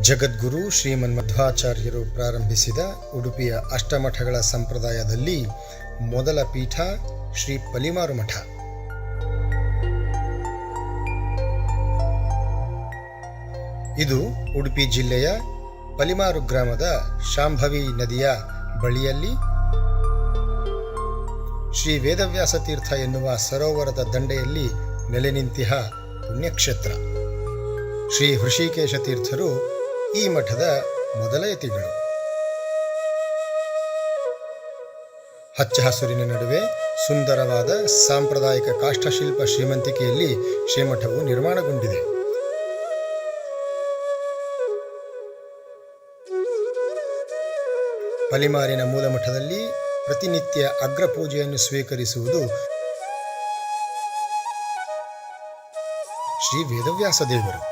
ಜಗದ್ಗುರು ಶ್ರೀಮನ್ಮಧ್ವಾಚಾರ್ಯರು ಪ್ರಾರಂಭಿಸಿದ ಉಡುಪಿಯ ಅಷ್ಟಮಠಗಳ ಸಂಪ್ರದಾಯದಲ್ಲಿ ಮೊದಲ ಪೀಠ ಶ್ರೀ ಪಲಿಮಾರು ಮಠ. ಇದು ಉಡುಪಿ ಜಿಲ್ಲೆಯ ಪಲಿಮಾರು ಗ್ರಾಮದ ಶಾಂಭವಿ ನದಿಯ ಬಳಿಯಲ್ಲಿ ಶ್ರೀ ವೇದವ್ಯಾಸ ತೀರ್ಥ ಎನ್ನುವ ಸರೋವರದ ದಂಡೆಯಲ್ಲಿ ನೆಲೆ ನಿಂತಿಹ ಪುಣ್ಯಕ್ಷೇತ್ರ. ಶ್ರೀ ಹೃಷಿಕೇಶ ತೀರ್ಥರು ಈ ಮಠದ ಮೊದಲ ಯತಿಗಳು. ಹಚ್ಚ ಹಸುರಿನ ನಡುವೆ ಸುಂದರವಾದ ಸಾಂಪ್ರದಾಯಿಕ ಕಾಷ್ಠಶಿಲ್ಪ ಶ್ರೀಮಂತಿಕೆಯಲ್ಲಿ ಶ್ರೀಮಠವು ನಿರ್ಮಾಣಗೊಂಡಿದೆ. ಪಲಿಮಾರಿನ ಮೂಲಮಠದಲ್ಲಿ ಪ್ರತಿನಿತ್ಯ ಅಗ್ರಪೂಜೆಯನ್ನು ಸ್ವೀಕರಿಸುವುದು ಶ್ರೀ ವೇದವ್ಯಾಸ ದೇವರು.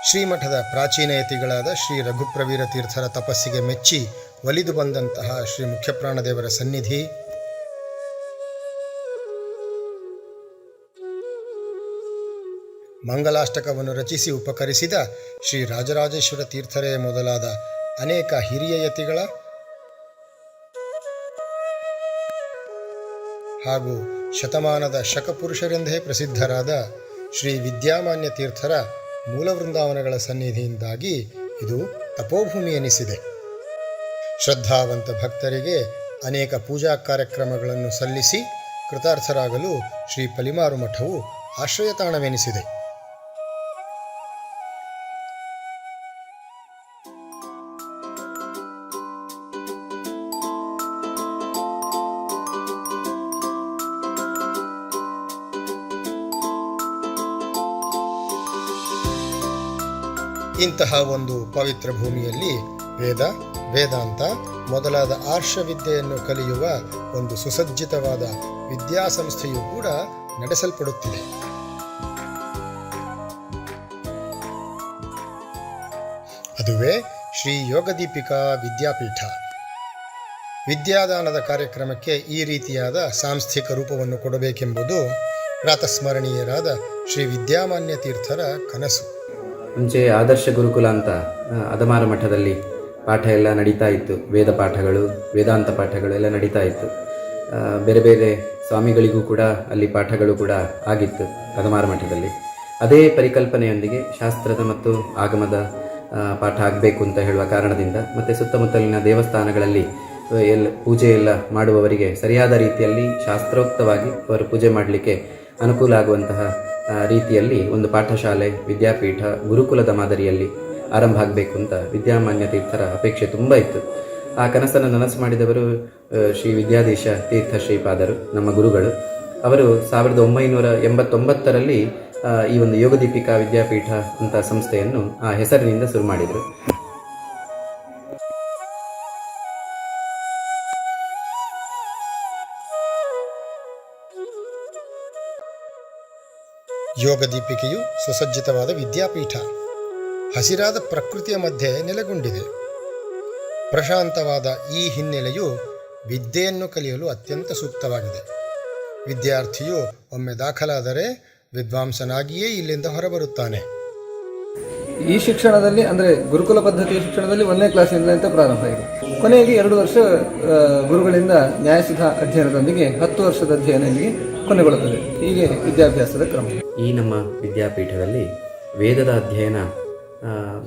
ಶ್ರೀಮಠದ ಪ್ರಾಚೀನ ಯತಿಗಳಾದ ಶ್ರೀ ರಘುಪ್ರವೀರ ತೀರ್ಥರ ತಪಸ್ಸಿಗೆ ಮೆಚ್ಚಿ ಒಲಿದು ಬಂದಂತಹ ಶ್ರೀ ಮುಖ್ಯಪ್ರಾಣದೇವರ ಸನ್ನಿಧಿ, ಮಂಗಲಾಷ್ಟಕವನ್ನು ರಚಿಸಿ ಉಪಕರಿಸಿದ ಶ್ರೀ ರಾಜರಾಜೇಶ್ವರ ತೀರ್ಥರೇ ಮೊದಲಾದ ಅನೇಕ ಹಿರಿಯ ಯತಿಗಳ ಹಾಗೂ ಶತಮಾನದ ಶಕಪುರುಷರೆಂದೇ ಪ್ರಸಿದ್ಧರಾದ ಶ್ರೀ ವಿದ್ಯಾಮಾನ್ಯ ತೀರ್ಥರ ಮೂಲ ವೃಂದಾವನಗಳ ಸನ್ನಿಧಿಯಿಂದಾಗಿ ಇದು ತಪೋಭೂಮಿ ಎನಿಸಿದೆ. ಶ್ರದ್ಧಾವಂತ ಭಕ್ತರಿಗೆ ಅನೇಕ ಪೂಜಾ ಕಾರ್ಯಕ್ರಮಗಳನ್ನು ಸಲ್ಲಿಸಿ ಕೃತಾರ್ಥರಾಗಲು ಶ್ರೀ ಪಲಿಮಾರು ಮಠವು ಆಶ್ರಯತಾಣವೆನಿಸಿದೆ. ಇಂತಹ ಒಂದು ಪವಿತ್ರ ಭೂಮಿಯಲ್ಲಿ ವೇದ, ವೇದಾಂತ ಮೊದಲಾದ ಆರ್ಷವಿದ್ಯೆಯನ್ನು ಕಲಿಯುವ ಒಂದು ಸುಸಜ್ಜಿತವಾದ ವಿದ್ಯಾಸಂಸ್ಥೆಯೂ ಕೂಡ ನಡೆಸಲ್ಪಡುತ್ತಿದೆ. ಅದುವೇ ಶ್ರೀ ಯೋಗದೀಪಿಕಾ ವಿದ್ಯಾಪೀಠ. ವಿದ್ಯಾದಾನದ ಕಾರ್ಯಕ್ರಮಕ್ಕೆ ಈ ರೀತಿಯಾದ ಸಾಂಸ್ಥಿಕ ರೂಪವನ್ನು ಕೊಡಬೇಕೆಂಬುದು ಪ್ರಾತಸ್ಮರಣೀಯರಾದ ಶ್ರೀ ವಿದ್ಯಾಮಾನ್ಯ ತೀರ್ಥರ ಕನಸು. ಮುಂಚೆ ಆದರ್ಶ ಗುರುಕುಲ ಅಂತ ಅದಮಾರ ಮಠದಲ್ಲಿ ಪಾಠ ಎಲ್ಲ ನಡೀತಾ ಇತ್ತು. ವೇದ ಪಾಠಗಳು, ವೇದಾಂತ ಪಾಠಗಳು ಎಲ್ಲ ನಡೀತಾ ಇತ್ತು. ಬೇರೆ ಬೇರೆ ಸ್ವಾಮಿಗಳಿಗೂ ಕೂಡ ಅಲ್ಲಿ ಪಾಠಗಳು ಕೂಡ ಆಗಿತ್ತು ಅದಮಾರ ಮಠದಲ್ಲಿ. ಅದೇ ಪರಿಕಲ್ಪನೆಯೊಂದಿಗೆ ಶಾಸ್ತ್ರದ ಮತ್ತು ಆಗಮದ ಪಾಠ ಆಗಬೇಕು ಅಂತ ಹೇಳುವ ಕಾರಣದಿಂದ ಮತ್ತು ಸುತ್ತಮುತ್ತಲಿನ ದೇವಸ್ಥಾನಗಳಲ್ಲಿ ಪೂಜೆ ಎಲ್ಲ ಮಾಡುವವರಿಗೆ ಸರಿಯಾದ ರೀತಿಯಲ್ಲಿ ಶಾಸ್ತ್ರೋಕ್ತವಾಗಿ ಅವರು ಪೂಜೆ ಮಾಡಲಿಕ್ಕೆ ಅನುಕೂಲ ಆಗುವಂತಹ ರೀತಿಯಲ್ಲಿ ಒಂದು ಪಾಠಶಾಲೆ, ವಿದ್ಯಾಪೀಠ, ಗುರುಕುಲದ ಮಾದರಿಯಲ್ಲಿ ಆರಂಭ ಆಗಬೇಕು ಅಂತ ವಿದ್ಯಾಮಾನ್ಯ ತೀರ್ಥರ ಅಪೇಕ್ಷೆ ತುಂಬ ಇತ್ತು. ಆ ಕನಸನ್ನು ನನಸು ಮಾಡಿದವರು ಶ್ರೀ ವಿದ್ಯಾಧೀಶ ತೀರ್ಥ ಶ್ರೀಪಾದರು, ನಮ್ಮ ಗುರುಗಳು. ಅವರು 1989ರಲ್ಲಿ ಈ ಒಂದು ಯೋಗದೀಪಿಕಾ ವಿದ್ಯಾಪೀಠ ಅಂತ ಸಂಸ್ಥೆಯನ್ನು ಆ ಹೆಸರಿನಿಂದ ಶುರು ಮಾಡಿದರು. ಯೋಗದೀಪಿಕೆಯು ಸುಸಜ್ಜಿತವಾದ ವಿದ್ಯಾಪೀಠ, ಹಸಿರಾದ ಪ್ರಕೃತಿಯ ಮಧ್ಯೆ ನೆಲೆಗೊಂಡಿದೆ. ಪ್ರಶಾಂತವಾದ ಈ ಹಿನ್ನೆಲೆಯು ವಿದ್ಯೆಯನ್ನು ಕಲಿಯಲು ಅತ್ಯಂತ ಸೂಕ್ತವಾಗಿದೆ. ವಿದ್ಯಾರ್ಥಿಯು ಒಮ್ಮೆ ದಾಖಲಾದರೆ ವಿದ್ವಾಂಸನಾಗಿಯೇ ಇಲ್ಲಿಂದ ಹೊರಬರುತ್ತಾನೆ. ಈ ಶಿಕ್ಷಣದಲ್ಲಿ ಅಂದರೆ ಗುರುಕುಲ ಪದ್ಧತಿಯ ಶಿಕ್ಷಣದಲ್ಲಿ 1ನೇ ಕ್ಲಾಸಿನಿಂದ ಅಂತ ಪ್ರಾರಂಭ ಇದೆ. ಕೊನೆಗೆ 2 ವರ್ಷ ಗುರುಗಳಿಂದ ನ್ಯಾಯಸಿದ್ಧ ಅಧ್ಯಯನದೊಂದಿಗೆ 10 ವರ್ಷದ ಅಧ್ಯಯನದೊಂದಿಗೆ ಕೊನೆಗೊಳ್ಳುತ್ತದೆ. ಹೀಗೆ ವಿದ್ಯಾಭ್ಯಾಸದ ಕ್ರಮ. ಈ ನಮ್ಮ ವಿದ್ಯಾಪೀಠದಲ್ಲಿ ವೇದದ ಅಧ್ಯಯನ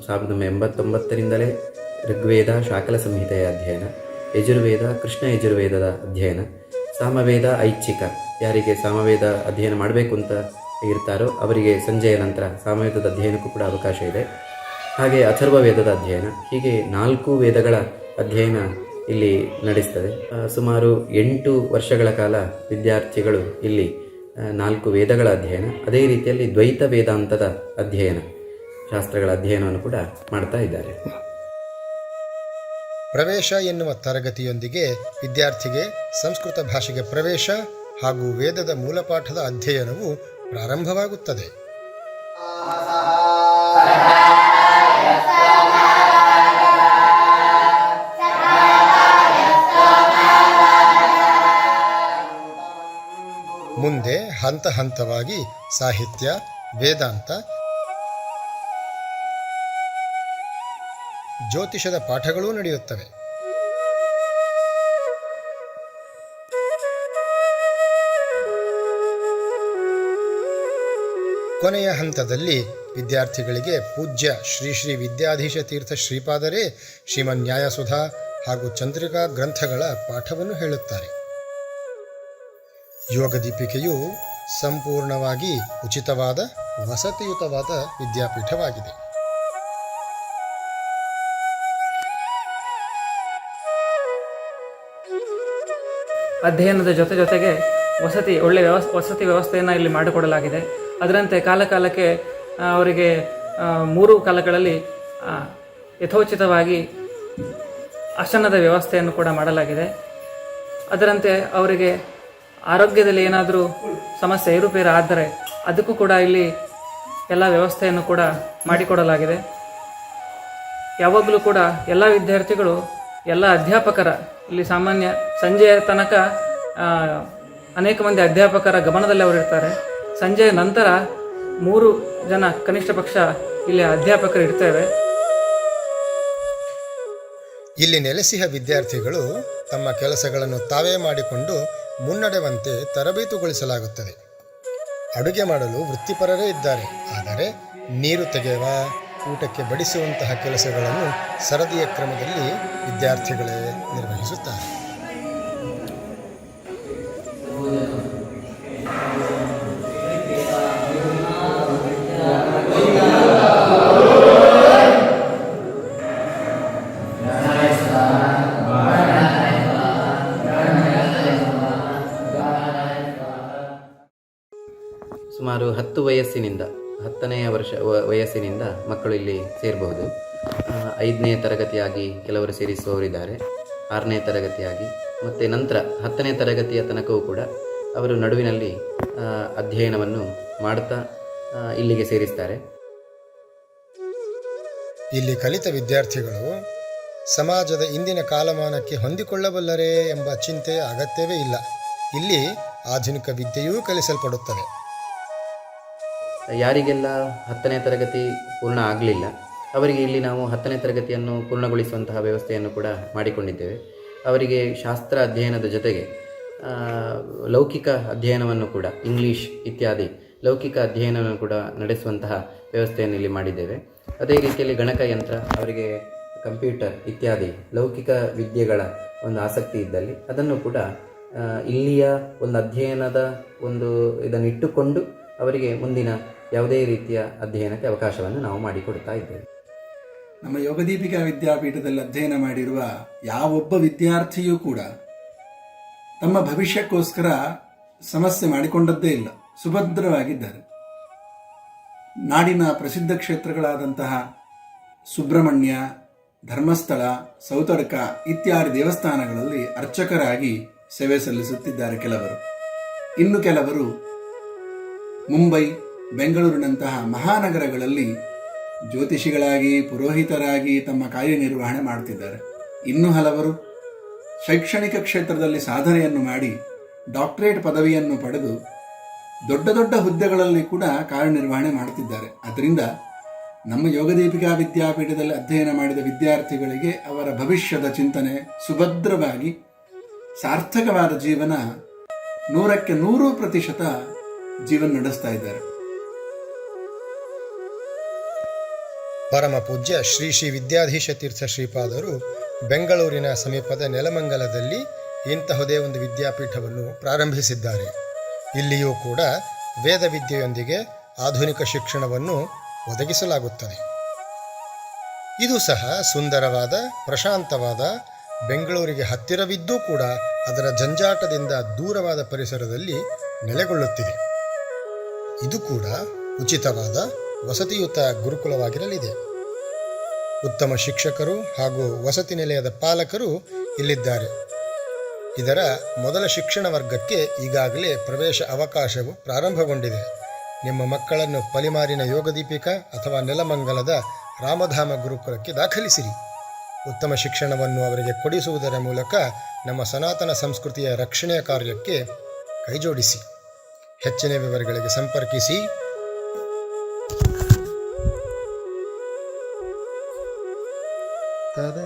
1989ರಿಂದಲೇ ಋಗ್ವೇದ ಶಾಕಲ ಸಂಹಿತೆಯ ಅಧ್ಯಯನ, ಯಜುರ್ವೇದ ಕೃಷ್ಣ ಯಜುರ್ವೇದದ ಅಧ್ಯಯನ, ಸಾಮವೇದ ಐಚ್ಛಿಕ, ಯಾರಿಗೆ ಸಾಮವೇದ ಅಧ್ಯಯನ ಮಾಡಬೇಕು ಅಂತ ಇರ್ತಾರೋ ಅವರಿಗೆ ಸಂಜೆಯ ನಂತರ ಸಾಮವೇದದ ಅಧ್ಯಯನಕ್ಕೂ ಕೂಡ ಅವಕಾಶ ಇದೆ. ಹಾಗೆ ಅಥರ್ವ ವೇದದ ಅಧ್ಯಯನ, ಹೀಗೆ 4 ವೇದಗಳ ಅಧ್ಯಯನ ಇಲ್ಲಿ ನಡೆಸ್ತದೆ. ಸುಮಾರು 8 ವರ್ಷಗಳ ಕಾಲ ವಿದ್ಯಾರ್ಥಿಗಳು ಇಲ್ಲಿ 4 ವೇದಗಳ ಅಧ್ಯಯನ, ಅದೇ ರೀತಿಯಲ್ಲಿ ದ್ವೈತ ವೇದಾಂತದ ಅಧ್ಯಯನ, ಶಾಸ್ತ್ರಗಳ ಅಧ್ಯಯನವನ್ನು ಕೂಡ ಮಾಡ್ತಾ ಇದ್ದಾರೆ. ಪ್ರವೇಶ ಎನ್ನುವ ತರಗತಿಯೊಂದಿಗೆ ವಿದ್ಯಾರ್ಥಿಗೆ ಸಂಸ್ಕೃತ ಭಾಷೆಗೆ ಪ್ರವೇಶ ಹಾಗೂ ವೇದದ ಮೂಲಪಾಠದ ಅಧ್ಯಯನವು ಪ್ರಾರಂಭವಾಗುತ್ತದೆ. ಮುಂದೆ ಹಂತ ಹಂತವಾಗಿ ಸಾಹಿತ್ಯ, ವೇದಾಂತ, ಜ್ಯೋತಿಷದ ಪಾಠಗಳೂ ನಡೆಯುತ್ತವೆ. ಕೊನೆಯ ಹಂತದಲ್ಲಿ ವಿದ್ಯಾರ್ಥಿಗಳಿಗೆ ಪೂಜ್ಯ ಶ್ರೀ ಶ್ರೀ ವಿದ್ಯಾಧೀಶ ತೀರ್ಥ ಶ್ರೀಪಾದರೇ ಶ್ರೀಮನ್ ನ್ಯಾಯಸುಧಾ ಹಾಗೂ ಚಂದ್ರಿಕಾ ಗ್ರಂಥಗಳ ಪಾಠವನ್ನು ಹೇಳುತ್ತಾರೆ. ಯೋಗ ದೀಪಿಕೆಯು ಸಂಪೂರ್ಣವಾಗಿ ಉಚಿತವಾದ ವಸತಿಯುತವಾದ ವಿದ್ಯಾಪೀಠವಾಗಿದೆ. ಅಧ್ಯಯನದ ಜೊತೆಗೆ ಒಳ್ಳೆಯ ವಸತಿ ವ್ಯವಸ್ಥೆಯನ್ನು ಇಲ್ಲಿ ಮಾಡಿಕೊಡಲಾಗಿದೆ. ಅದರಂತೆ ಕಾಲಕಾಲಕ್ಕೆ ಅವರಿಗೆ 3 ಕಾಲಗಳಲ್ಲಿ ಯಥೋಚಿತವಾಗಿ ಆಸನದ ವ್ಯವಸ್ಥೆಯನ್ನು ಕೂಡ ಮಾಡಲಾಗಿದೆ. ಅದರಂತೆ ಅವರಿಗೆ ಆರೋಗ್ಯದಲ್ಲಿ ಏನಾದರೂ ಸಮಸ್ಯೆ ಏರುಪೇರು ಆದರೆ ಅದಕ್ಕೂ ಕೂಡ ಇಲ್ಲಿ ಎಲ್ಲ ವ್ಯವಸ್ಥೆಯನ್ನು ಕೂಡ ಮಾಡಿಕೊಡಲಾಗಿದೆ. ಯಾವಾಗಲೂ ಕೂಡ ಎಲ್ಲ ವಿದ್ಯಾರ್ಥಿಗಳು ಎಲ್ಲ ಅಧ್ಯಾಪಕರ ಇಲ್ಲಿ ಸಾಮಾನ್ಯ ಸಂಜೆಯ ತನಕ ಅನೇಕ ಮಂದಿ ಅಧ್ಯಾಪಕರ ಗಮನದಲ್ಲಿ ಅವರಿರ್ತಾರೆ. ಸಂಜೆಯ ನಂತರ 3 ಜನ ಕನಿಷ್ಠ ಪಕ್ಷ ಇಲ್ಲಿ ಅಧ್ಯಾಪಕರು ಇರ್ತೇವೆ. ಇಲ್ಲಿ ನೆಲೆಸಿದ ವಿದ್ಯಾರ್ಥಿಗಳು ತಮ್ಮ ಕೆಲಸಗಳನ್ನು ತಾವೇ ಮಾಡಿಕೊಂಡು ಮುನ್ನಡೆಯುವಂತೆ ತರಬೇತುಗೊಳಿಸಲಾಗುತ್ತದೆ. ಅಡುಗೆ ಮಾಡಲು ವೃತ್ತಿಪರರೇ ಇದ್ದಾರೆ. ಆದರೆ ನೀರು ತೆಗೆಯುವ, ಊಟಕ್ಕೆ ಬಡಿಸುವಂತಹ ಕೆಲಸಗಳನ್ನು ಸರದಿಯ ಕ್ರಮದಲ್ಲಿ ವಿದ್ಯಾರ್ಥಿಗಳೇ ನಿರ್ವಹಿಸುತ್ತಾರೆ. ಸುಮಾರು 10 ವಯಸ್ಸಿನಿಂದ 10ನೇ ವಯಸ್ಸಿನಿಂದ ಮಕ್ಕಳು ಇಲ್ಲಿ ಸೇರಬಹುದು. 5ನೇ ತರಗತಿಯಾಗಿ ಕೆಲವರು ಸೇರಿಸುವವರಿದ್ದಾರೆ, 6ನೇ ತರಗತಿಯಾಗಿ, ಮತ್ತು ನಂತರ 10ನೇ ತರಗತಿಯ ತನಕವೂ ಕೂಡ ಅವರು ನಡುವಿನಲ್ಲಿ ಅಧ್ಯಯನವನ್ನು ಮಾಡುತ್ತಾ ಇಲ್ಲಿಗೆ ಸೇರಿಸ್ತಾರೆ. ಇಲ್ಲಿ ಕಲಿತ ವಿದ್ಯಾರ್ಥಿಗಳು ಸಮಾಜದ ಇಂದಿನ ಕಾಲಮಾನಕ್ಕೆ ಹೊಂದಿಕೊಳ್ಳಬಲ್ಲರೇ ಎಂಬ ಚಿಂತೆಯ ಅಗತ್ಯವೇ ಇಲ್ಲ. ಇಲ್ಲಿ ಆಧುನಿಕ ವಿದ್ಯೆಯೂ ಕಲಿಸಲ್ಪಡುತ್ತದೆ. ಯಾರಿಗೆಲ್ಲ 10ನೇ ತರಗತಿ ಪೂರ್ಣ ಆಗಲಿಲ್ಲ ಅವರಿಗೆ ಇಲ್ಲಿ ನಾವು 10ನೇ ತರಗತಿಯನ್ನು ಪೂರ್ಣಗೊಳಿಸುವಂತಹ ವ್ಯವಸ್ಥೆಯನ್ನು ಕೂಡ ಮಾಡಿಕೊಂಡಿದ್ದೇವೆ. ಅವರಿಗೆ ಶಾಸ್ತ್ರ ಅಧ್ಯಯನದ ಜೊತೆಗೆ ಲೌಕಿಕ ಅಧ್ಯಯನವನ್ನು ಕೂಡ, ಇಂಗ್ಲೀಷ್ ಇತ್ಯಾದಿ ಲೌಕಿಕ ಅಧ್ಯಯನವನ್ನು ಕೂಡ ನಡೆಸುವಂತಹ ವ್ಯವಸ್ಥೆಯನ್ನು ಇಲ್ಲಿ ಮಾಡಿದ್ದೇವೆ. ಅದೇ ರೀತಿಯಲ್ಲಿ ಗಣಕಯಂತ್ರ, ಅವರಿಗೆ ಕಂಪ್ಯೂಟರ್ ಇತ್ಯಾದಿ ಲೌಕಿಕ ವಿದ್ಯೆಗಳ ಒಂದು ಆಸಕ್ತಿ ಇದ್ದಲ್ಲಿ ಅದನ್ನು ಕೂಡ ಇಲ್ಲಿಯ ಒಂದು ಅಧ್ಯಯನದ ಒಂದು ಇದನ್ನು ಇಟ್ಟುಕೊಂಡು ಅವರಿಗೆ ಮುಂದಿನ ಯಾವುದೇ ರೀತಿಯ ಅಧ್ಯಯನಕ್ಕೆ ಅವಕಾಶವನ್ನು ನಾವು ಮಾಡಿಕೊಡ್ತಾ ಇದ್ದೇವೆ. ನಮ್ಮ ಯೋಗದೀಪಿಕಾ ವಿದ್ಯಾಪೀಠದಲ್ಲಿ ಅಧ್ಯಯನ ಮಾಡಿರುವ ಯಾವೊಬ್ಬ ವಿದ್ಯಾರ್ಥಿಯೂ ಕೂಡ ತಮ್ಮ ಭವಿಷ್ಯಕ್ಕೋಸ್ಕರ ಸಮಸ್ಯೆ ಮಾಡಿಕೊಂಡದ್ದೇ ಇಲ್ಲ, ಸುಭದ್ರವಾಗಿದ್ದಾರೆ. ನಾಡಿನ ಪ್ರಸಿದ್ಧ ಕ್ಷೇತ್ರಗಳಾದಂತಹ ಸುಬ್ರಹ್ಮಣ್ಯ, ಧರ್ಮಸ್ಥಳ, ಸೌತಡ್ಕ ಇತ್ಯಾದಿ ದೇವಸ್ಥಾನಗಳಲ್ಲಿ ಅರ್ಚಕರಾಗಿ ಸೇವೆ ಸಲ್ಲಿಸುತ್ತಿದ್ದಾರೆ ಕೆಲವರು. ಇನ್ನು ಕೆಲವರು ಮುಂಬೈ, ಬೆಂಗಳೂರಿನಂತಹ ಮಹಾನಗರಗಳಲ್ಲಿ ಜ್ಯೋತಿಷಿಗಳಾಗಿ, ಪುರೋಹಿತರಾಗಿ ತಮ್ಮ ಕಾರ್ಯನಿರ್ವಹಣೆ ಮಾಡುತ್ತಿದ್ದಾರೆ. ಇನ್ನು ಹಲವರು ಶೈಕ್ಷಣಿಕ ಕ್ಷೇತ್ರದಲ್ಲಿ ಸಾಧನೆಯನ್ನು ಮಾಡಿ ಡಾಕ್ಟರೇಟ್ ಪದವಿಯನ್ನು ಪಡೆದು ದೊಡ್ಡ ದೊಡ್ಡ ಹುದ್ದೆಗಳಲ್ಲಿ ಕೂಡ ಕಾರ್ಯನಿರ್ವಹಣೆ ಮಾಡುತ್ತಿದ್ದಾರೆ. ಅದರಿಂದ ನಮ್ಮ ಯೋಗದೀಪಿಕಾ ವಿದ್ಯಾಪೀಠದಲ್ಲಿ ಅಧ್ಯಯನ ಮಾಡಿದ ವಿದ್ಯಾರ್ಥಿಗಳಿಗೆ ಅವರ ಭವಿಷ್ಯದ ಚಿಂತನೆ ಸುಭದ್ರವಾಗಿ ಸಾರ್ಥಕವಾದ ಜೀವನ 100% ಜೀವನ ನಡೆಸ್ತಾ ಇದ್ದಾರೆ. ಪರಮ ಪೂಜ್ಯ ಶ್ರೀ ಶ್ರೀ ವಿದ್ಯಾಧೀಶ ತೀರ್ಥ ಶ್ರೀಪಾದರು ಬೆಂಗಳೂರಿನ ಸಮೀಪದ ನೆಲಮಂಗಲದಲ್ಲಿ ಇಂತಹುದೇ ಒಂದು ವಿದ್ಯಾಪೀಠವನ್ನು ಪ್ರಾರಂಭಿಸಿದ್ದಾರೆ. ಇಲ್ಲಿಯೂ ಕೂಡ ವೇದ ವಿದ್ಯೆಯೊಂದಿಗೆ ಆಧುನಿಕ ಶಿಕ್ಷಣವನ್ನು ಒದಗಿಸಲಾಗುತ್ತದೆ. ಇದು ಸಹ ಸುಂದರವಾದ, ಪ್ರಶಾಂತವಾದ, ಬೆಂಗಳೂರಿಗೆ ಹತ್ತಿರವಿದ್ದೂ ಕೂಡ ಅದರ ಜಂಜಾಟದಿಂದ ದೂರವಾದ ಪರಿಸರದಲ್ಲಿ ನೆಲೆಗೊಳ್ಳುತ್ತಿದೆ. ಇದು ಕೂಡ ಉಚಿತವಾದ ವಸತಿಯುತ ಗುರುಕುಲವಾಗಿರಲಿದೆ. ಉತ್ತಮ ಶಿಕ್ಷಕರು ಹಾಗೂ ವಸತಿ ನಿಲಯದ ಪಾಲಕರು ಇಲ್ಲಿದ್ದಾರೆ. ಇದರ ಮೊದಲ ಶಿಕ್ಷಣ ವರ್ಗಕ್ಕೆ ಈಗಾಗಲೇ ಪ್ರವೇಶ ಅವಕಾಶವು ಪ್ರಾರಂಭಗೊಂಡಿದೆ. ನಿಮ್ಮ ಮಕ್ಕಳನ್ನು ಪಲಿಮಾರಿನ ಯೋಗದೀಪಿಕಾ ಅಥವಾ ನೆಲಮಂಗಲದ ರಾಮಧಾಮ ಗುರುಕುಲಕ್ಕೆ ದಾಖಲಿಸಿರಿ. ಉತ್ತಮ ಶಿಕ್ಷಣವನ್ನು ಅವರಿಗೆ ಕೊಡಿಸುವುದರ ಮೂಲಕ ನಮ್ಮ ಸನಾತನ ಸಂಸ್ಕೃತಿಯ ರಕ್ಷಣೆಯ ಕಾರ್ಯಕ್ಕೆ ಕೈಜೋಡಿಸಿ. ಹೆಚ್ಚಿನ ವಿವರಗಳಿಗೆ ಸಂಪರ್ಕಿಸಿ. ತದ